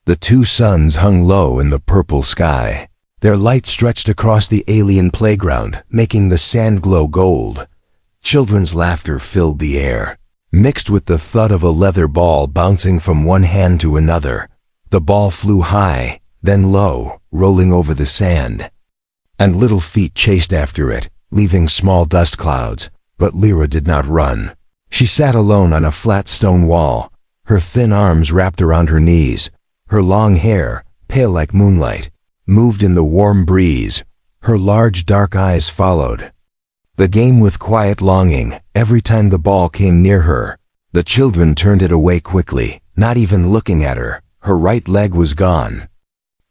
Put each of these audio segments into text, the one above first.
The two suns hung low in the purple sky. Their light stretched across the alien playground, making the sand glow gold. Children's laughter filled the air, mixed with the thud of a leather ball bouncing from one hand to another. The ball flew high, then low, rolling over the sand. And little feet chased after it, leaving small dust clouds. But Lyra did not run. She sat alone on a flat stone wall, her thin arms wrapped around her knees. Her long hair, pale like moonlight, moved in the warm breeze. Her large dark eyes followed the game with quiet longing. Every time the ball came near her, the children turned it away quickly, not even looking at her. Her right leg was gone.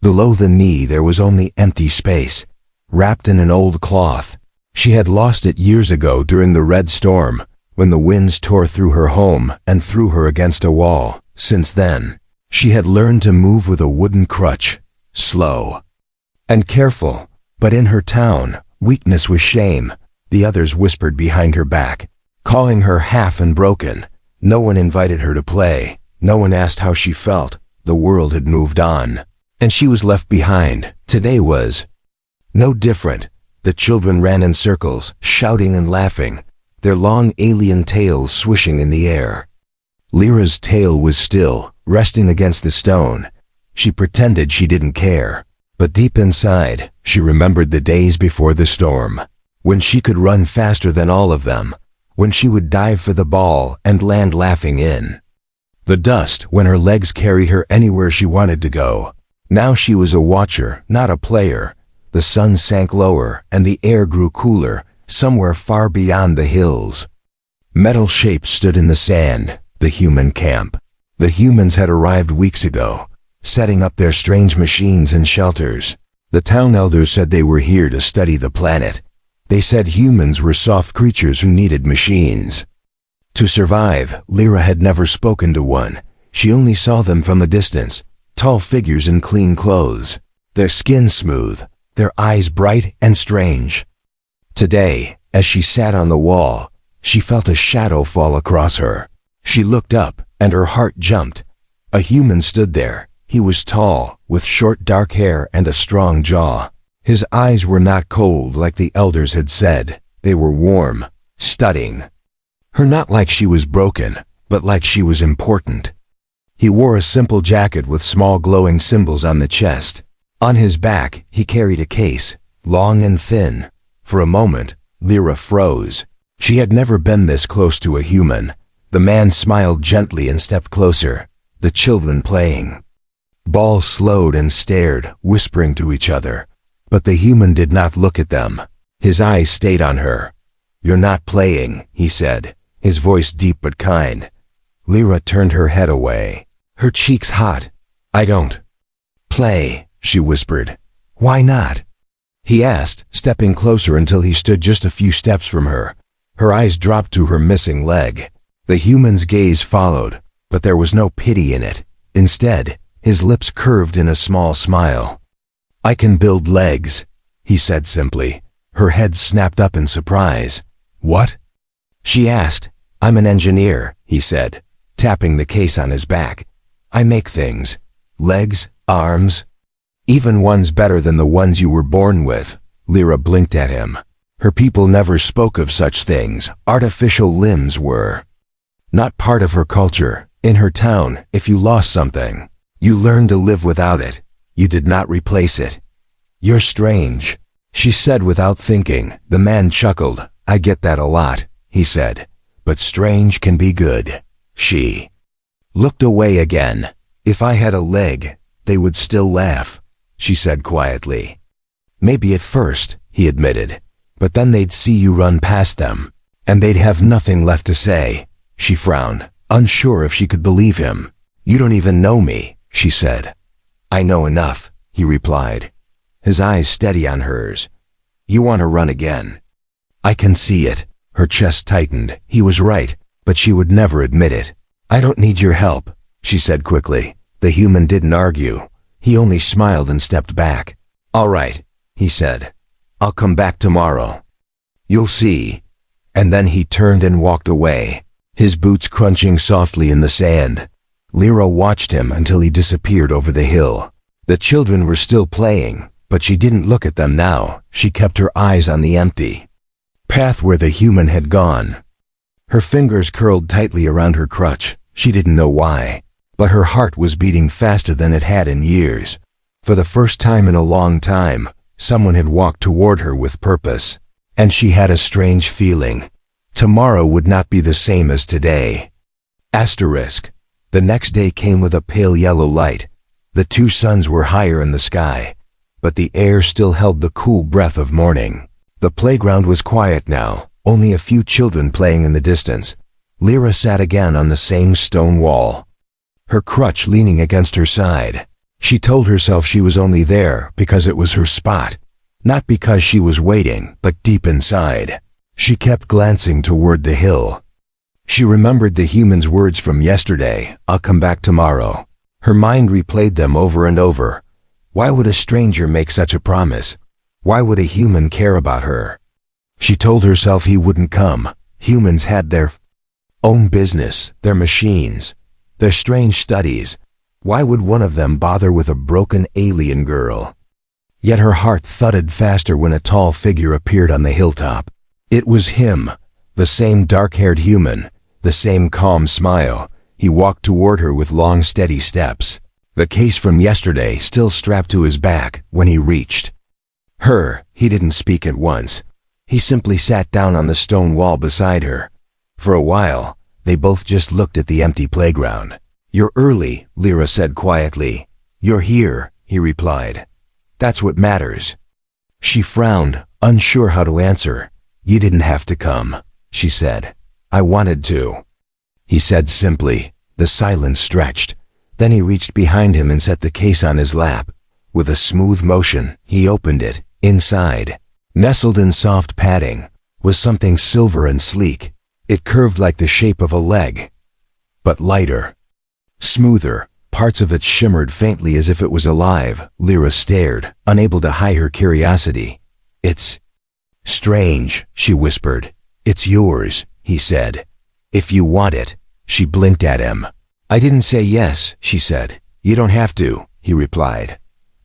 Below the knee there was only empty space, wrapped in an old cloth. She had lost it years ago during the red storm, when the winds tore through her home and threw her against a wall. Since then, she had learned to move with a wooden crutch, slow and careful. But in her town, weakness was shame. The others whispered behind her back, calling her half and broken. No one invited her to play. No one asked how she felt. The world had moved on, and she was left behind. Today was no different. The children ran in circles, shouting and laughing, their long alien tails swishing in the air. Lyra's tail was still, resting against the stone. She pretended she didn't care, but deep inside, she remembered the days before the storm, when she could run faster than all of them, when she would dive for the ball and land laughing in the dust when her legs carried her anywhere she wanted to go. Now she was a watcher, not a player. The sun sank lower and the air grew cooler, somewhere far beyond the hills. Metal shapes stood in the sand, the human camp. The humans had arrived weeks ago, setting up their strange machines and shelters. The town elders said they were here to study the planet. They said humans were soft creatures who needed machines to survive. Lyra had never spoken to one. She only saw them from a distance, tall figures in clean clothes, their skin smooth, their eyes bright and strange. Today, as she sat on the wall, she felt a shadow fall across her. She looked up, and her heart jumped. A human stood there. He was tall, with short dark hair and a strong jaw. His eyes were not cold like the elders had said. They were warm, studying her, not like she was broken, but like she was important. He wore a simple jacket with small glowing symbols on the chest. On his back, he carried a case, long and thin. For a moment, Lyra froze. She had never been this close to a human. The man smiled gently and stepped closer. The children playing ball slowed and stared, whispering to each other. But the human did not look at them. His eyes stayed on her. "You're not playing," he said, his voice deep but kind. Lyra turned her head away, her cheeks hot. "I don't play," she whispered. "Why not?" he asked, stepping closer until he stood just a few steps from her. Her eyes dropped to her missing leg. The human's gaze followed, but there was no pity in it. Instead, his lips curved in a small smile. "I can build legs," he said simply. Her head snapped up in surprise. "What?" she asked. "I'm an engineer," he said, tapping the case on his back. "I make things. Legs, arms, even ones better than the ones you were born with." Lyra blinked at him. Her people never spoke of such things. Artificial limbs were not part of her culture. In her town, if you lost something, you learned to live without it. You did not replace it. "You're strange," she said without thinking. The man chuckled. "I get that a lot," he said. "But strange can be good." She looked away again. "If I had a leg, they would still laugh," she said quietly. "Maybe at first," he admitted, "but then they'd see you run past them, and they'd have nothing left to say." She frowned, unsure if she could believe him. "You don't even know me," she said. "I know enough," he replied, his eyes steady on hers. "You want to run again." "I can see it." Her chest tightened. He was right, but she would never admit it. "I don't need your help," she said quickly. The human didn't argue. He only smiled and stepped back. "All right," he said. "I'll come back tomorrow. You'll see." And then he turned and walked away, his boots crunching softly in the sand. Lyra watched him until he disappeared over the hill. The children were still playing, but she didn't look at them now. She kept her eyes on the empty path where the human had gone. Her fingers curled tightly around her crutch. She didn't know why, but her heart was beating faster than it had in years. For the first time in a long time, someone had walked toward her with purpose, and she had a strange feeling. Tomorrow would not be the same as today. Asterisk. The next day came with a pale yellow light. The two suns were higher in the sky, but the air still held the cool breath of morning. The playground was quiet now, only a few children playing in the distance. Lyra sat again on the same stone wall, her crutch leaning against her side. She told herself she was only there because it was her spot, not because she was waiting, but deep inside. She kept glancing toward the hill. She remembered the human's words from yesterday, "I'll come back tomorrow." Her mind replayed them over and over. Why would a stranger make such a promise? Why would a human care about her? She told herself he wouldn't come. Humans had their own business, their machines, their strange studies. Why would one of them bother with a broken alien girl? Yet her heart thudded faster when a tall figure appeared on the hilltop. It was him, the same dark-haired human, the same calm smile. He walked toward her with long, steady steps, the case from yesterday still strapped to his back. When he reached her, he didn't speak at once. He simply sat down on the stone wall beside her. For a while, they both just looked at the empty playground. "You're early," Lyra said quietly. "You're here," he replied. "That's what matters." She frowned, unsure how to answer. "You didn't have to come," she said. "I wanted to," he said simply. The silence stretched. Then he reached behind him and set the case on his lap. With a smooth motion, he opened it. Inside, nestled in soft padding, was something silver and sleek. It curved like the shape of a leg, but lighter, smoother. Parts of it shimmered faintly as if it was alive. Lyra stared, unable to hide her curiosity. "It's strange," she whispered. "It's yours," he said. "If you want it." She blinked at him. "I didn't say yes," she said. "You don't have to," he replied.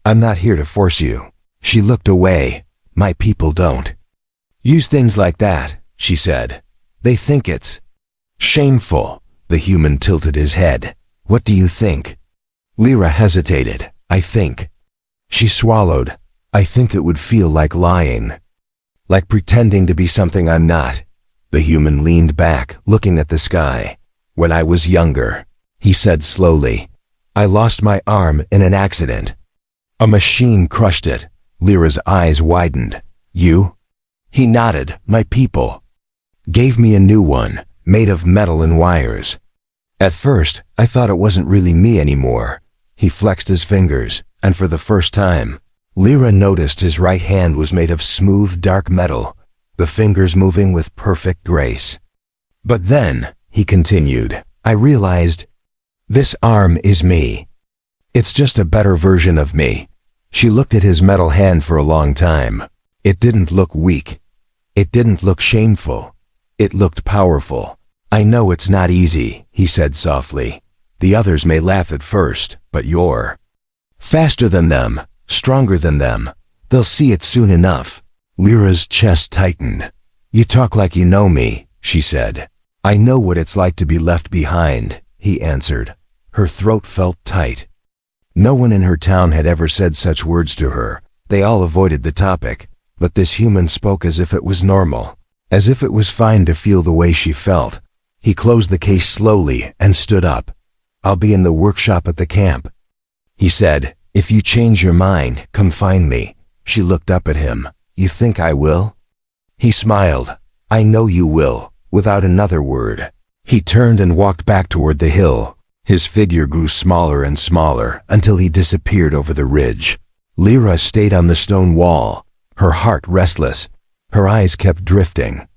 "I'm not here to force you." She looked away. "My people don't use things like that," she said. "They think it's shameful." The human tilted his head. "What do you think?" Lyra hesitated. "I think." She swallowed. "I think it would feel like lying. Like pretending to be something I'm not." The human leaned back, looking at the sky. "When I was younger," he said slowly, "I lost my arm in an accident. A machine crushed it." Lyra's eyes widened. "You?" He nodded. "My people gave me a new one, made of metal and wires. At first, I thought it wasn't really me anymore." He flexed his fingers, and for the first time, Lyra noticed his right hand was made of smooth, dark metal, the fingers moving with perfect grace. "But then," he continued, "I realized this arm is me. It's just a better version of me." She looked at his metal hand for a long time. It didn't look weak. It didn't look shameful. It looked powerful. "I know it's not easy," he said softly. "The others may laugh at first, but you're faster than them, stronger than them. They'll see it soon enough." Lyra's chest tightened. "You talk like you know me," she said. "I know what it's like to be left behind," he answered. Her throat felt tight. No one in her town had ever said such words to her. They all avoided the topic, but this human spoke as if it was normal, as if it was fine to feel the way she felt. He closed the case slowly and stood up. "I'll be in the workshop at the camp," he said. "If you change your mind, come find me." She looked up at him. "You think I will?" He smiled. "I know you will," without another word. He turned and walked back toward the hill. His figure grew smaller and smaller until he disappeared over the ridge. Lyra stayed on the stone wall, her heart restless. Her eyes kept drifting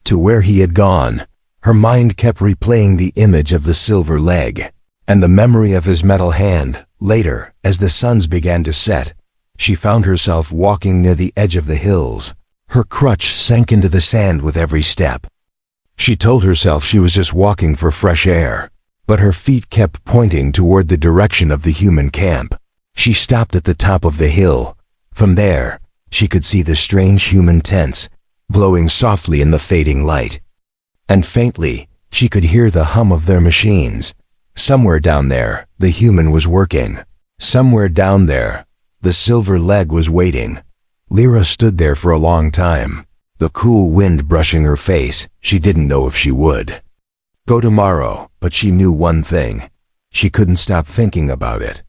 to where he had gone. Her mind kept replaying the image of the silver leg and the memory of his metal hand. Later, as the suns began to set, she found herself walking near the edge of the hills. Her crutch sank into the sand with every step. She told herself she was just walking for fresh air. but her feet kept pointing toward the direction of the human camp. She stopped at the top of the hill. From there, she could see the strange human tents, glowing softly in the fading light. And faintly, she could hear the hum of their machines. Somewhere down there, the human was working. Somewhere down there, the silver leg was waiting. Lyra stood there for a long time, the cool wind brushing her face. She didn't know if she would go tomorrow, but she knew one thing. She couldn't stop thinking about it.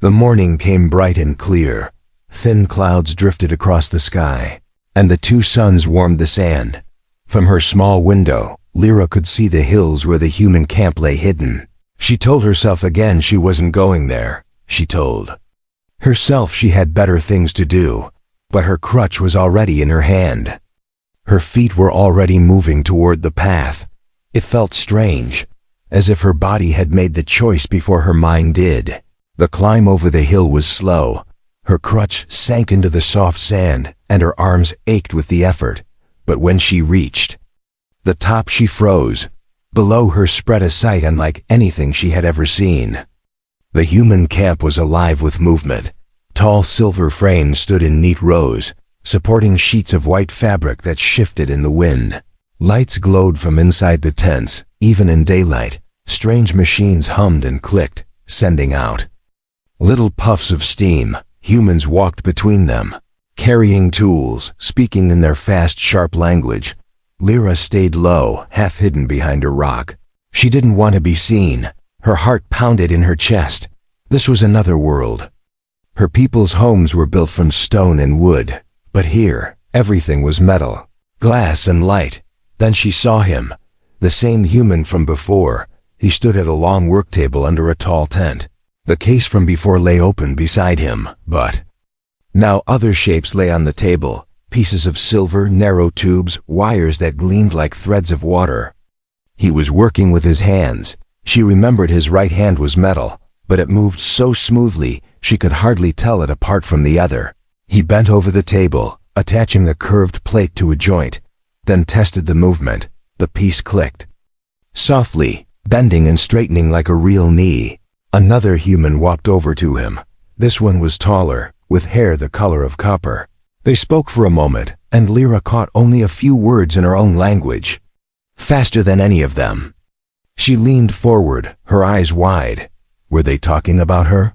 The morning came bright and clear. Thin clouds drifted across the sky, and the two suns warmed the sand. From her small window, Lyra could see the hills where the human camp lay hidden. She told herself again she wasn't going there. She told herself she had better things to do, but her crutch was already in her hand. Her feet were already moving toward the path. It felt strange, as if her body had made the choice before her mind did. The climb over the hill was slow. Her crutch sank into the soft sand, and her arms ached with the effort. But when she reached the top, she froze. Below her spread a sight unlike anything she had ever seen. The human camp was alive with movement. Tall silver frames stood in neat rows, supporting sheets of white fabric that shifted in the wind. Lights glowed from inside the tents. Even in daylight, strange machines hummed and clicked, sending out little puffs of steam. Humans walked between them, carrying tools, speaking in their fast, sharp language. Lyra stayed low, half hidden behind a rock. She didn't want to be seen. Her heart pounded in her chest. This was another world. Her people's homes were built from stone and wood, but here, everything was metal, glass and light. Then she saw him, the same human from before. He stood at a long work table under a tall tent. The case from before lay open beside him, but now other shapes lay on the table, pieces of silver, narrow tubes, wires that gleamed like threads of water. He was working with his hands. She remembered his right hand was metal, but it moved so smoothly she could hardly tell it apart from the other. He bent over the table, attaching the curved plate to a joint, then tested the movement. The piece clicked softly, bending and straightening like a real knee. Another human walked over to him. This one was taller, with hair the color of copper. They spoke for a moment, and Lyra caught only a few words in her own language, faster than any of them. She leaned forward, her eyes wide. Were they talking about her?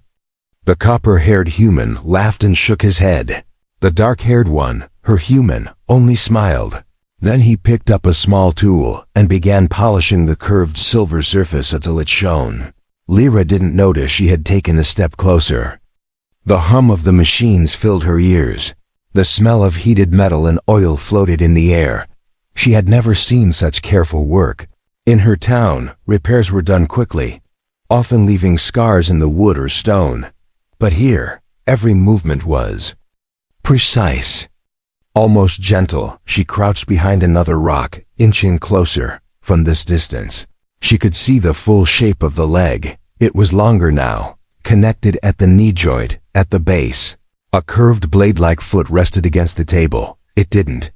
The copper-haired human laughed and shook his head. The dark-haired one, her human, only smiled. Then he picked up a small tool and began polishing the curved silver surface until it shone. Lyra didn't notice she had taken a step closer. The hum of the machines filled her ears. The smell of heated metal and oil floated in the air. She had never seen such careful work. In her town, repairs were done quickly, often leaving scars in the wood or stone. But here, every movement was precise. Almost gentle, she crouched behind another rock, inching closer. From this distance, she could see the full shape of the leg. It was longer now, connected at the knee joint, at the base. A curved blade-like foot rested against the table. It didn't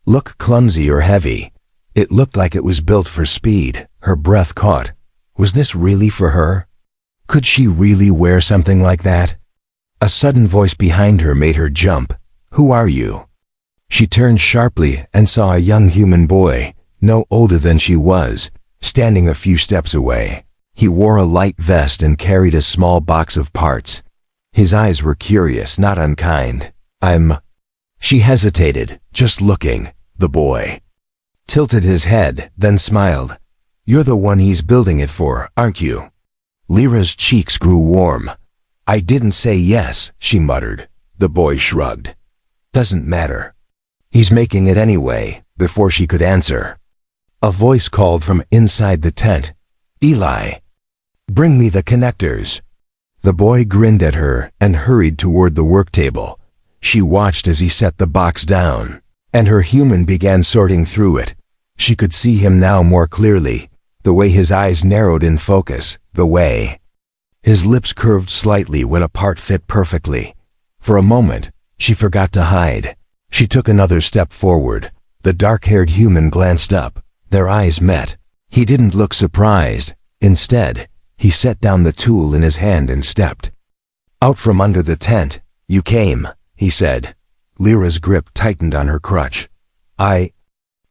look clumsy or heavy. It looked like it was built for speed. Her breath caught. Was this really for her? Could she really wear something like that? A sudden voice behind her made her jump. "Who are you?" She turned sharply and saw a young human boy, no older than she was, standing a few steps away. He wore a light vest and carried a small box of parts. His eyes were curious, not unkind. She hesitated, just looking. The boy tilted his head, then smiled. "You're the one he's building it for, aren't you?" Lyra's cheeks grew warm. "I didn't say yes," she muttered. The boy shrugged. "Doesn't matter. He's making it anyway." Before she could answer, a voice called from inside the tent. "Eli, bring me the connectors." The boy grinned at her and hurried toward the work table. She watched as he set the box down, and her human began sorting through it. She could see him now more clearly, the way his eyes narrowed in focus, the way his lips curved slightly when a part fit perfectly. For a moment, she forgot to hide. She took another step forward. The dark-haired human glanced up. Their eyes met. He didn't look surprised, Instead, he set down the tool in his hand and stepped out from under the tent. "You came," he said. Lyra's grip tightened on her crutch. "I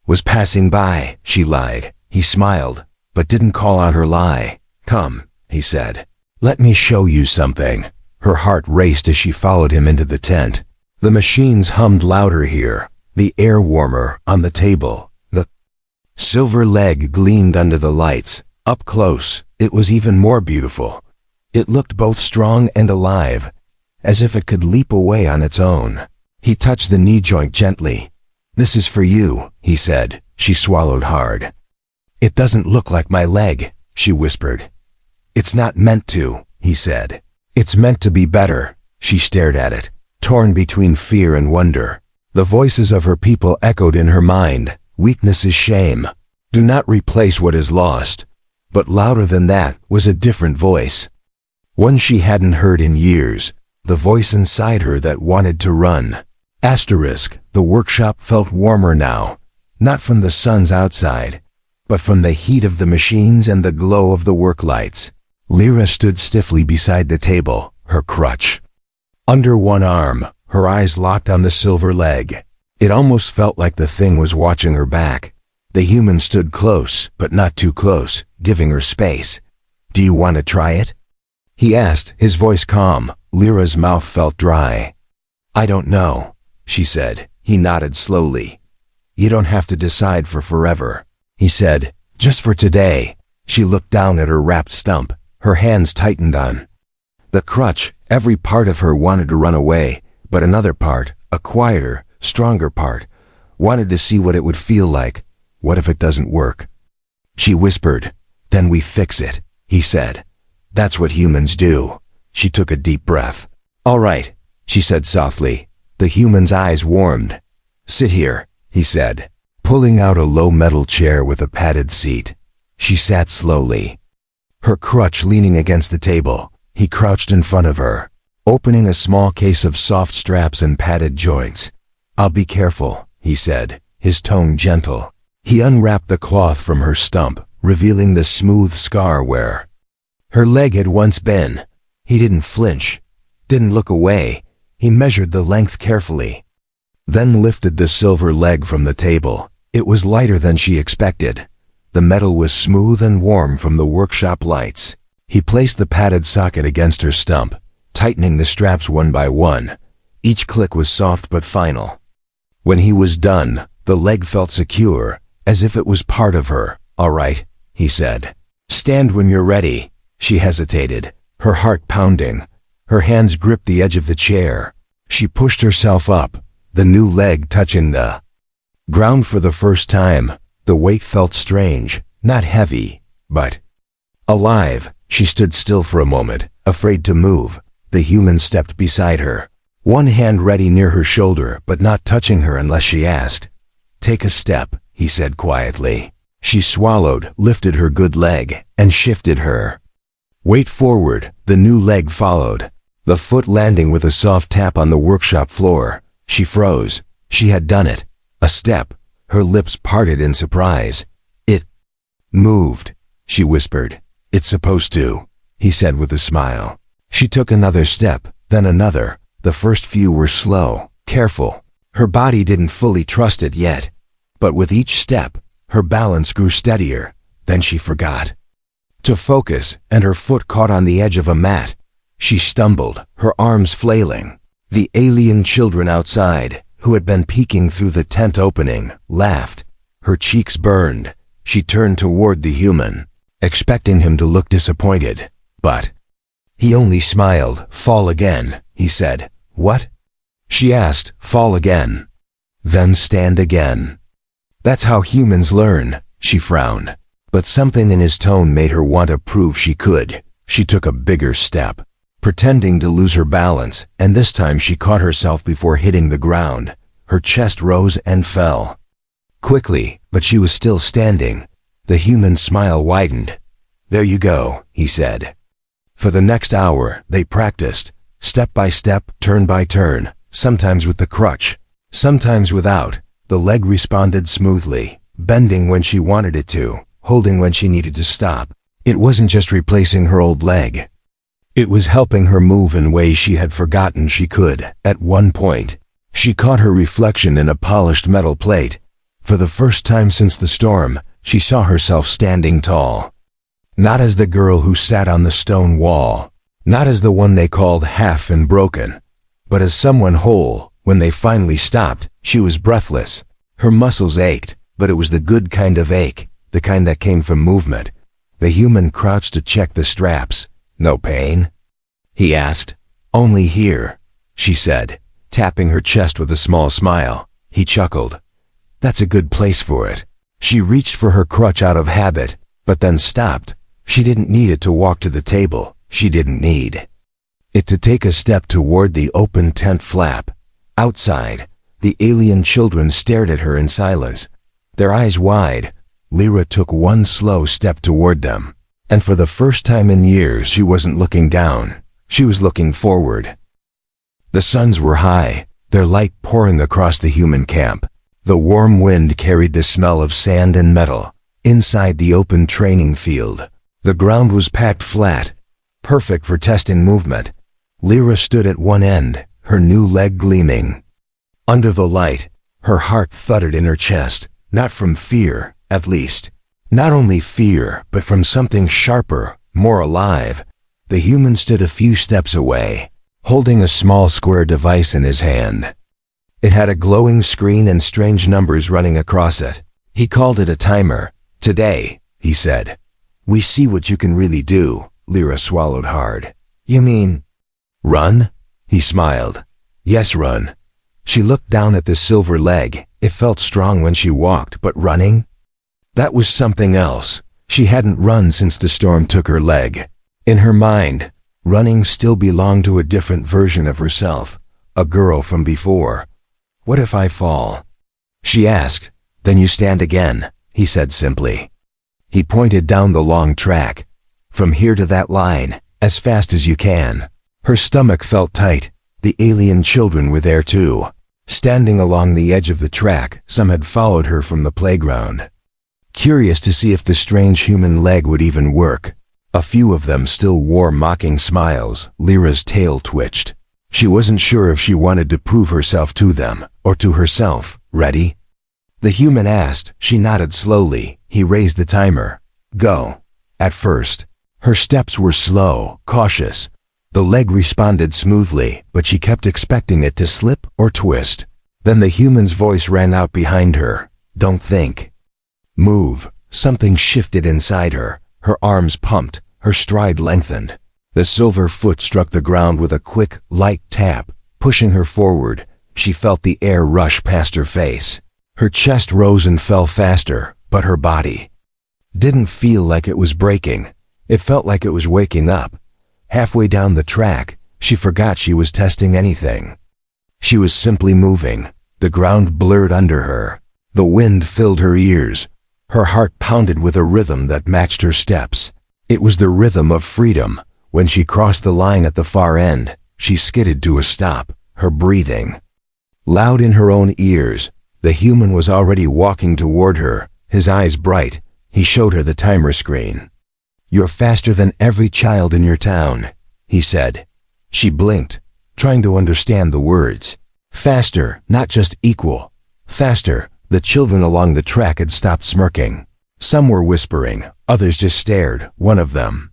was passing by," she lied. He smiled, but didn't call out her lie. "Come," he said. "Let me show you something." Her heart raced as she followed him into the tent. The machines hummed louder here, the air warmer on the table. The silver leg gleamed under the lights. Up close, it was even more beautiful. It looked both strong and alive, as if it could leap away on its own. He touched the knee joint gently. "This is for you," he said. She swallowed hard. "It doesn't look like my leg," she whispered. "It's not meant to," he said. "It's meant to be better." She stared at it, torn between fear and wonder. The voices of her people echoed in her mind. Weakness is shame. Do not replace what is lost. But louder than that was a different voice. One she hadn't heard in years. The voice inside her that wanted to run. The workshop felt warmer now, not from the suns outside, but from the heat of the machines and the glow of the work lights. Lyra stood stiffly beside the table, her crutch under one arm, her eyes locked on the silver leg. It almost felt like the thing was watching her back. The human stood close, but not too close, giving her space. "Do you want to try it?" he asked, his voice calm. Lyra's mouth felt dry. "I don't know," she said. He nodded slowly. "You don't have to decide for forever," he said. "Just for today." She looked down at her wrapped stump, her hands tightened on the crutch. Every part of her wanted to run away, but another part, a quieter, stronger part, wanted to see what it would feel like. "What if it doesn't work?" she whispered. "Then we fix it," he said. "That's what humans do." She took a deep breath. "All right," she said softly. The human's eyes warmed. "Sit here," he said, pulling out a low metal chair with a padded seat. She sat slowly, her crutch leaning against the table. He crouched in front of her, opening a small case of soft straps and padded joints. "I'll be careful," he said, his tone gentle. He unwrapped the cloth from her stump, revealing the smooth scar where her leg had once been. He didn't flinch, didn't look away. He measured the length carefully, then lifted the silver leg from the table. It was lighter than she expected. The metal was smooth and warm from the workshop lights. He placed the padded socket against her stump, tightening the straps one by one. Each click was soft but final. When he was done, the leg felt secure, as if it was part of her. "All right," he said. "Stand when you're ready." She hesitated, her heart pounding. Her hands gripped the edge of the chair. She pushed herself up, the new leg touching the ground for the first time. The weight felt strange, not heavy, but alive. She stood still for a moment, afraid to move. The human stepped beside her, one hand ready near her shoulder, but not touching her unless she asked. "Take a step," he said quietly. She swallowed, lifted her good leg, and shifted her weight forward. The new leg followed, the foot landing with a soft tap on the workshop floor. She froze. She had done it. A step. Her lips parted in surprise. "It moved," she whispered. "It's supposed to," he said with a smile. She took another step, then another. The first few were slow, careful. Her body didn't fully trust it yet. But with each step, her balance grew steadier. Then she forgot to focus, and her foot caught on the edge of a mat. She stumbled, her arms flailing. The alien children outside, who had been peeking through the tent opening, laughed. Her cheeks burned. She turned toward the human, expecting him to look disappointed. But he only smiled. "Fall again," he said. "What?" she asked. "Fall again. Then stand again." "That's how humans learn," she frowned. But something in his tone made her want to prove she could. She took a bigger step, pretending to lose her balance, and this time she caught herself before hitting the ground. Her chest rose and fell quickly, but she was still standing. The human's smile widened. "There you go," he said. For the next hour, they practiced, step by step, turn by turn, sometimes with the crutch, sometimes without. The leg responded smoothly, bending when she wanted it to, holding when she needed to stop. It wasn't just replacing her old leg. It was helping her move in ways she had forgotten she could. At one point, she caught her reflection in a polished metal plate. For the first time since the storm, she saw herself standing tall. Not as the girl who sat on the stone wall, not as the one they called half and broken, but as someone whole. When they finally stopped, she was breathless. Her muscles ached, but it was the good kind of ache, the kind that came from movement. The human crouched to check the straps. "No pain?" he asked. "Only here," she said, tapping her chest with a small smile. He chuckled. "That's a good place for it." She reached for her crutch out of habit, but then stopped. She didn't need it to walk to the table. She didn't need it to take a step toward the open tent flap. Outside, the alien children stared at her in silence, their eyes wide. Lyra took one slow step toward them, and for the first time in years she wasn't looking down, she was looking forward. The suns were high, their light pouring across the human camp. The warm wind carried the smell of sand and metal. Inside the open training field, the ground was packed flat, perfect for testing movement. Lyra stood at one end, her new leg gleaming. Under the light, her heart thudded in her chest, not from fear, at least. Not only fear, but from something sharper, more alive. The human stood a few steps away, holding a small square device in his hand. It had a glowing screen and strange numbers running across it. He called it a timer. "Today," he said, "we see what you can really do." Lyra swallowed hard. "You mean run?" He smiled. "Yes, run." She looked down at the silver leg. It felt strong when she walked, but running? That was something else. She hadn't run since the storm took her leg. In her mind, running still belonged to a different version of herself, a girl from before. "What if I fall?" she asked. "Then you stand again," he said simply. He pointed down the long track. "From here to that line, as fast as you can." Her stomach felt tight. The alien children were there too. Standing along the edge of the track, some had followed her from the playground, curious to see if the strange human leg would even work. A few of them still wore mocking smiles. Lyra's tail twitched. She wasn't sure if she wanted to prove herself to them, or to herself. "Ready?" the human asked. She nodded slowly. He raised the timer. "Go." At first, her steps were slow, cautious. The leg responded smoothly, but she kept expecting it to slip or twist. Then the human's voice rang out behind her. "Don't think. Move." Something shifted inside her. Her arms pumped, her stride lengthened. The silver foot struck the ground with a quick, light tap, pushing her forward. She felt the air rush past her face. Her chest rose and fell faster, but her body didn't feel like it was breaking. It felt like it was waking up. Halfway down the track, she forgot she was testing anything. She was simply moving. The ground blurred under her. The wind filled her ears. Her heart pounded with a rhythm that matched her steps. It was the rhythm of freedom. When she crossed the line at the far end, she skidded to a stop, her breathing loud in her own ears. The human was already walking toward her, his eyes bright. He showed her the timer screen. "You're faster than every child in your town," he said. She blinked, trying to understand the words. Faster, not just equal. Faster. The children along the track had stopped smirking. Some were whispering, others just stared. One of them,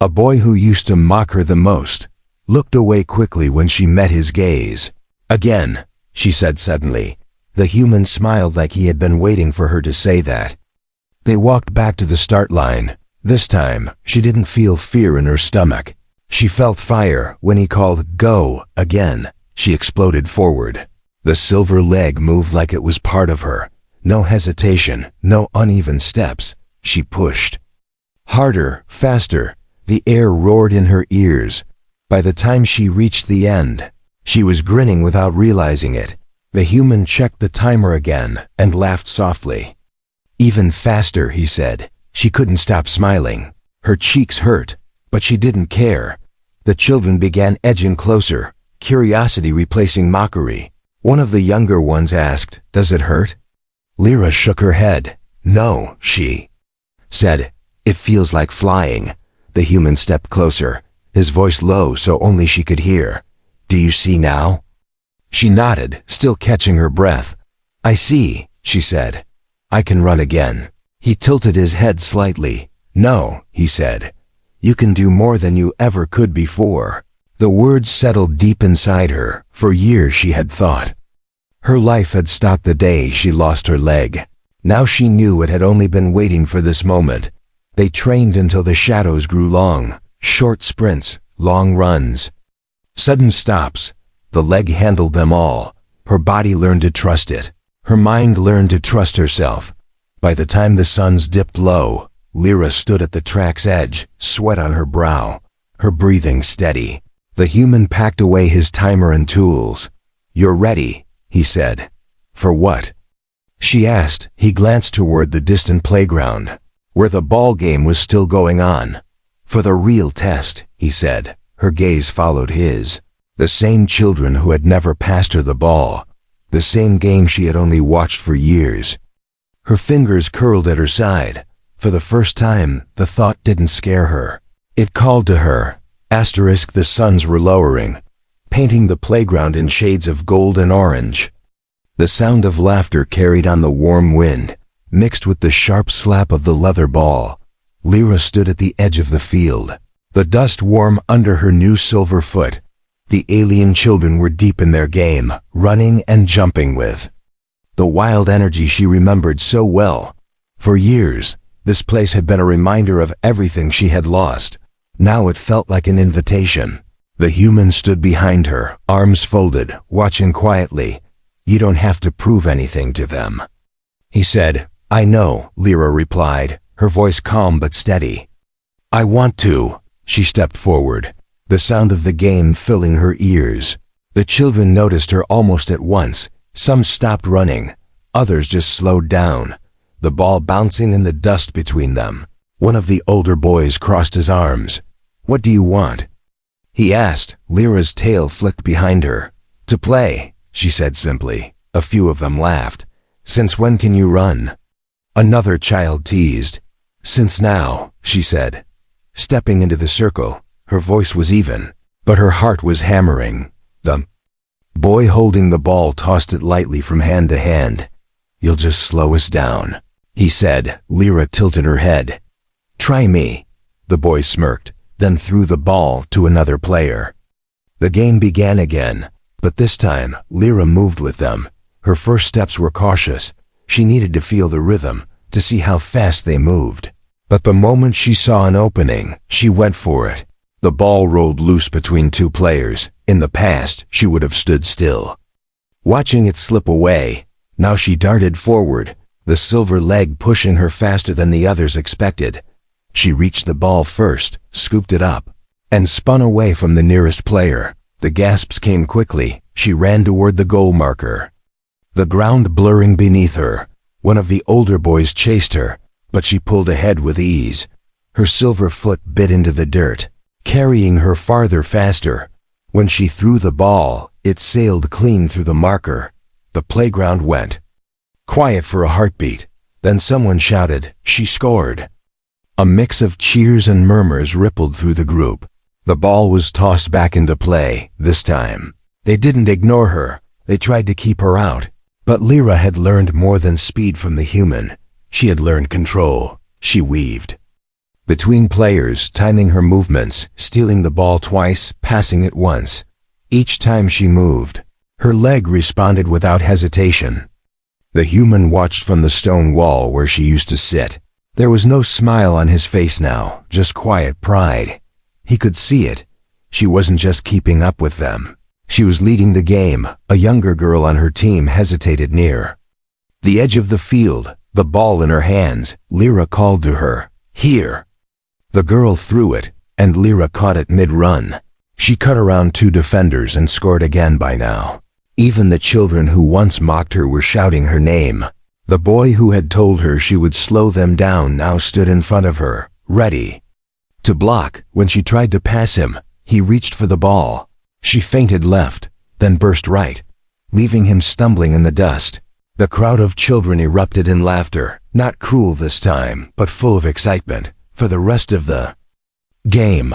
a boy who used to mock her the most, looked away quickly when she met his gaze. "Again," she said suddenly. The human smiled like he had been waiting for her to say that. They walked back to the start line. This time, she didn't feel fear in her stomach. She felt fire. When he called, "Go," again, she exploded forward. The silver leg moved like it was part of her. No hesitation, no uneven steps. She pushed. Harder, faster. The air roared in her ears. By the time she reached the end, she was grinning without realizing it. The human checked the timer again and laughed softly. "Even faster," he said. She couldn't stop smiling. Her cheeks hurt, but she didn't care. The children began edging closer, curiosity replacing mockery. One of the younger ones asked, "Does it hurt?" Lyra shook her head. "No," she said. It feels like flying. The human stepped closer, his voice low so only she could hear. Do you see now? She nodded, still catching her breath. I see, she said. I can run again. He tilted his head slightly. No, he said. You can do more than you ever could before. The words settled deep inside her. For years she had thought. Her life had stopped the day she lost her leg. Now she knew it had only been waiting for this moment. They trained until the shadows grew long. Short sprints, long runs. Sudden stops. The leg handled them all. Her body learned to trust it. Her mind learned to trust herself. By the time the suns dipped low, Lyra stood at the track's edge, sweat on her brow, her breathing steady. The human packed away his timer and tools. You're ready, he said. For what? She asked. He glanced toward the distant playground, where the ball game was still going on. For the real test, he said. Her gaze followed his. The same children who had never passed her the ball. The same game she had only watched for years. Her fingers curled at her side. For the first time, the thought didn't scare her. It called to her. The suns were lowering, painting the playground in shades of gold and orange. The sound of laughter carried on the warm wind, mixed with the sharp slap of the leather ball. Lyra stood at the edge of the field, the dust warm under her new silver foot. The alien children were deep in their game, running and jumping with the wild energy she remembered so well. For years, this place had been a reminder of everything she had lost. Now it felt like an invitation. The human stood behind her, arms folded, watching quietly. You don't have to prove anything to them, he said. I know, Lyra replied, her voice calm but steady. I want to. She stepped forward, the sound of the game filling her ears. The children noticed her almost at once. Some stopped running, others just slowed down, the ball bouncing in the dust between them. One of the older boys crossed his arms. What do you want? He asked. Lyra's tail flicked behind her. To play, she said simply. A few of them laughed. Since when can you run? Another child teased. Since now, she said. Stepping into the circle, her voice was even, but her heart was hammering. The boy holding the ball tossed it lightly from hand to hand. You'll just slow us down, he said. Lyra tilted her head. Try me. The boy smirked, then threw the ball to another player. The game began again, but this time, Lyra moved with them. Her first steps were cautious. She needed to feel the rhythm, to see how fast they moved. But the moment she saw an opening, she went for it. The ball rolled loose between two players. In the past, she would have stood still, watching it slip away. Now she darted forward, the silver leg pushing her faster than the others expected. She reached the ball first, scooped it up, and spun away from the nearest player. The gasps came quickly. She ran toward the goal marker, the ground blurring beneath her. One of the older boys chased her, but she pulled ahead with ease. Her silver foot bit into the dirt, carrying her farther faster. When she threw the ball, it sailed clean through the marker. The playground went quiet for a heartbeat. Then someone shouted, "She scored!" A mix of cheers and murmurs rippled through the group. The ball was tossed back into play, this time. They didn't ignore her. They tried to keep her out. But Lyra had learned more than speed from the human. She had learned control. She weaved between players, timing her movements, stealing the ball twice, passing it once. Each time she moved, her leg responded without hesitation. The human watched from the stone wall where she used to sit. There was no smile on his face now, just quiet pride. He could see it. She wasn't just keeping up with them. She was leading the game. A younger girl on her team hesitated near the edge of the field, the ball in her hands. Lyra called to her, "Here." The girl threw it, and Lyra caught it mid-run. She cut around two defenders and scored again by now. Even the children who once mocked her were shouting her name. The boy who had told her she would slow them down now stood in front of her, ready to block. When she tried to pass him, he reached for the ball. She feinted left, then burst right, leaving him stumbling in the dust. The crowd of children erupted in laughter, not cruel this time, but full of excitement. for the rest of the game.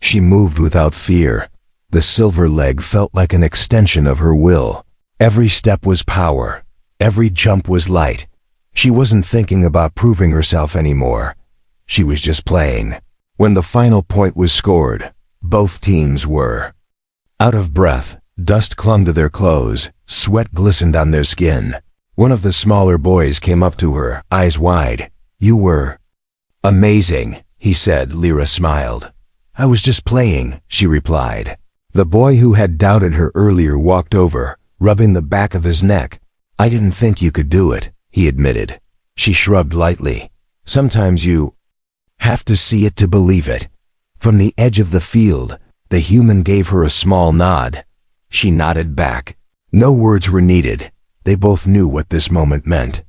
She moved without fear. The silver leg felt like an extension of her will. Every step was power. Every jump was light. She wasn't thinking about proving herself anymore. She was just playing. When the final point was scored, both teams were out of breath. Dust clung to their clothes. Sweat glistened on their skin. One of the smaller boys came up to her, eyes wide. "You were amazing," he said. Lyra smiled. "I was just playing," she replied. The boy who had doubted her earlier walked over, rubbing the back of his neck. "I didn't think you could do it," he admitted. She shrugged lightly. "Sometimes you have to see it to believe it." From the edge of the field, the human gave her a small nod. She nodded back. No words were needed. They both knew what this moment meant.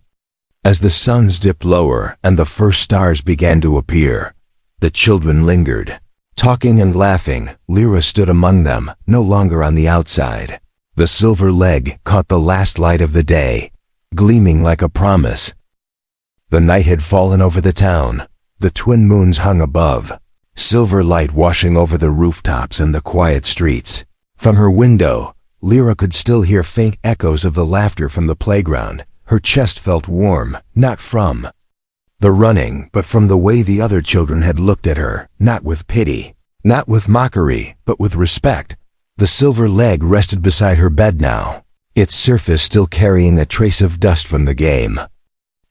As the suns dipped lower and the first stars began to appear, the children lingered. Talking and laughing, Lyra stood among them, no longer on the outside. The silver leg caught the last light of the day, gleaming like a promise. The night had fallen over the town. The twin moons hung above, silver light washing over the rooftops and the quiet streets. From her window, Lyra could still hear faint echoes of the laughter from the playground. Her chest felt warm, not from the running, but from the way the other children had looked at her, not with pity, not with mockery, but with respect. The silver leg rested beside her bed now, its surface still carrying a trace of dust from the game.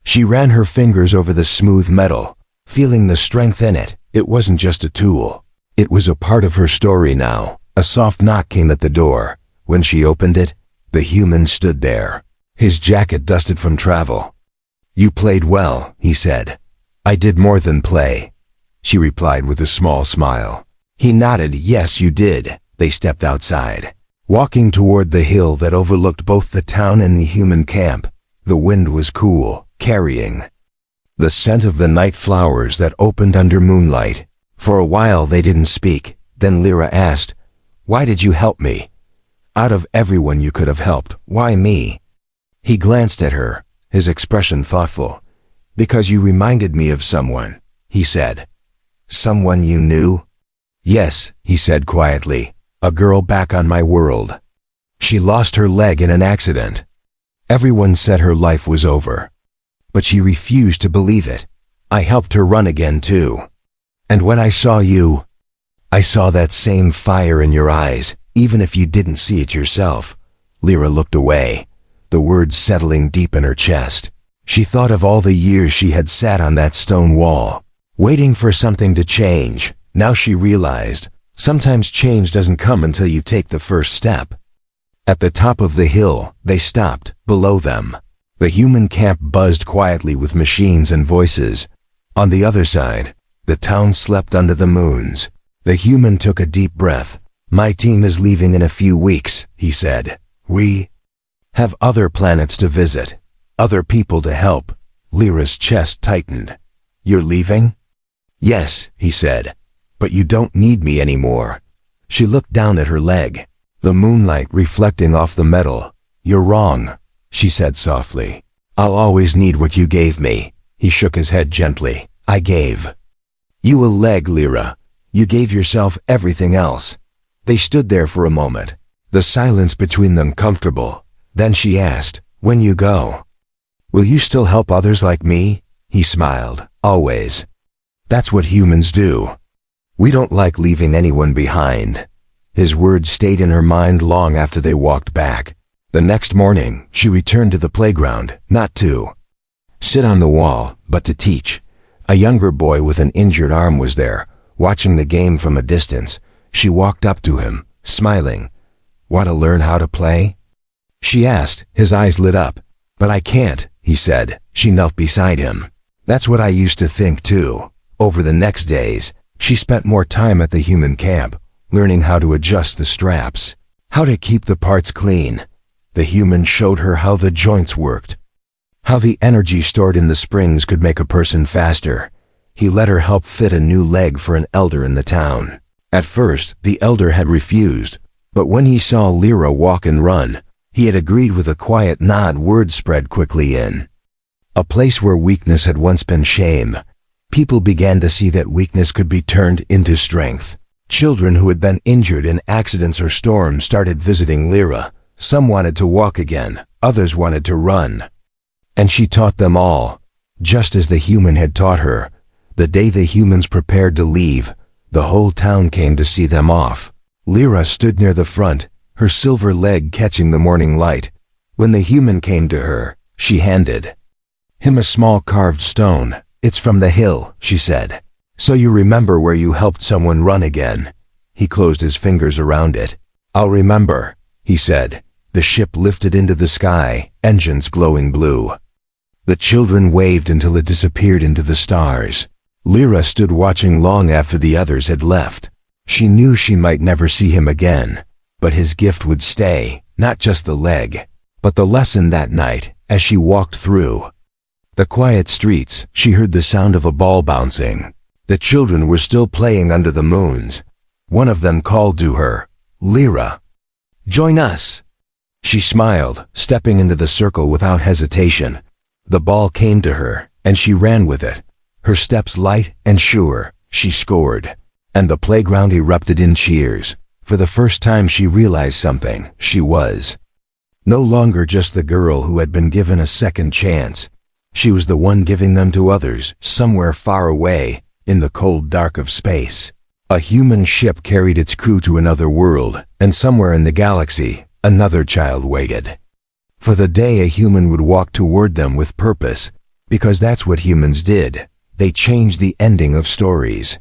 She ran her fingers over the smooth metal, feeling the strength in it. It wasn't just a tool. It was a part of her story now. A soft knock came at the door. When she opened it, the human stood there, his jacket dusted from travel. "You played well," he said. "I did more than play," she replied with a small smile. He nodded. "Yes, you did." They stepped outside, walking toward the hill that overlooked both the town and the human camp. The wind was cool, carrying the scent of the night flowers that opened under moonlight. For a while they didn't speak. Then Lyra asked, "Why did you help me? Out of everyone you could have helped, why me?" He glanced at her, his expression thoughtful. "Because you reminded me of someone," he said. "Someone you knew?" "Yes," he said quietly. "A girl back on my world. She lost her leg in an accident. Everyone said her life was over. But she refused to believe it. I helped her run again too. And when I saw you, I saw that same fire in your eyes, even if you didn't see it yourself." Lyra looked away, the words settling deep in her chest. She thought of all the years she had sat on that stone wall, waiting for something to change. Now she realized, sometimes change doesn't come until you take the first step. At the top of the hill, they stopped. Below them, the human camp buzzed quietly with machines and voices. On the other side, the town slept under the moons. The human took a deep breath. "My team is leaving in a few weeks," he said. "We have other planets to visit, other people to help." Lyra's chest tightened. "You're leaving?" "Yes," he said. "But you don't need me anymore." She looked down at her leg, the moonlight reflecting off the metal. "You're wrong," she said softly. "I'll always need what you gave me." He shook his head gently. "I gave you a leg, Lyra. You gave yourself everything else." They stood there for a moment, the silence between them comfortable. Then she asked, "When you go, will you still help others like me?" He smiled. "Always. That's what humans do. We don't like leaving anyone behind." His words stayed in her mind long after they walked back. The next morning, she returned to the playground, not to sit on the wall, but to teach. A younger boy with an injured arm was there, watching the game from a distance. She walked up to him, smiling. "Want to learn how to play?" she asked. His eyes lit up. "But I can't," he said. She knelt beside him. "That's what I used to think too." Over the next days, she spent more time at the human camp, learning how to adjust the straps, how to keep the parts clean. The human showed her how the joints worked, how the energy stored in the springs could make a person faster. He let her help fit a new leg for an elder in the town. At first, the elder had refused, but when he saw Lyra walk and run, he had agreed with a quiet nod. Word spread quickly in a place where weakness had once been shame. People began to see that weakness could be turned into strength. Children who had been injured in accidents or storms started visiting Lyra. Some wanted to walk again, others wanted to run. And she taught them all, just as the human had taught her. The day the humans prepared to leave, the whole town came to see them off. Lyra stood near the front, her silver leg catching the morning light. When the human came to her, she handed him a small carved stone. "It's from the hill," she said. "So you remember where you helped someone run again." He closed his fingers around it. "I'll remember," he said. The ship lifted into the sky, engines glowing blue. The children waved until it disappeared into the stars. Lyra stood watching long after the others had left. She knew she might never see him again, but his gift would stay, not just the leg, but the lesson that night as she walked through the quiet streets. She heard the sound of a ball bouncing. The children were still playing under the moons. One of them called to her, "Lyra, join us." She smiled, stepping into the circle without hesitation. The ball came to her, and she ran with it. Her steps light and sure, she scored. And the playground erupted in cheers. For the first time she realized something. She was no longer just the girl who had been given a second chance. She was the one giving them to others, somewhere far away, in the cold dark of space. A human ship carried its crew to another world, and somewhere in the galaxy, another child waited for the day a human would walk toward them with purpose, because that's what humans did. They changed the ending of stories.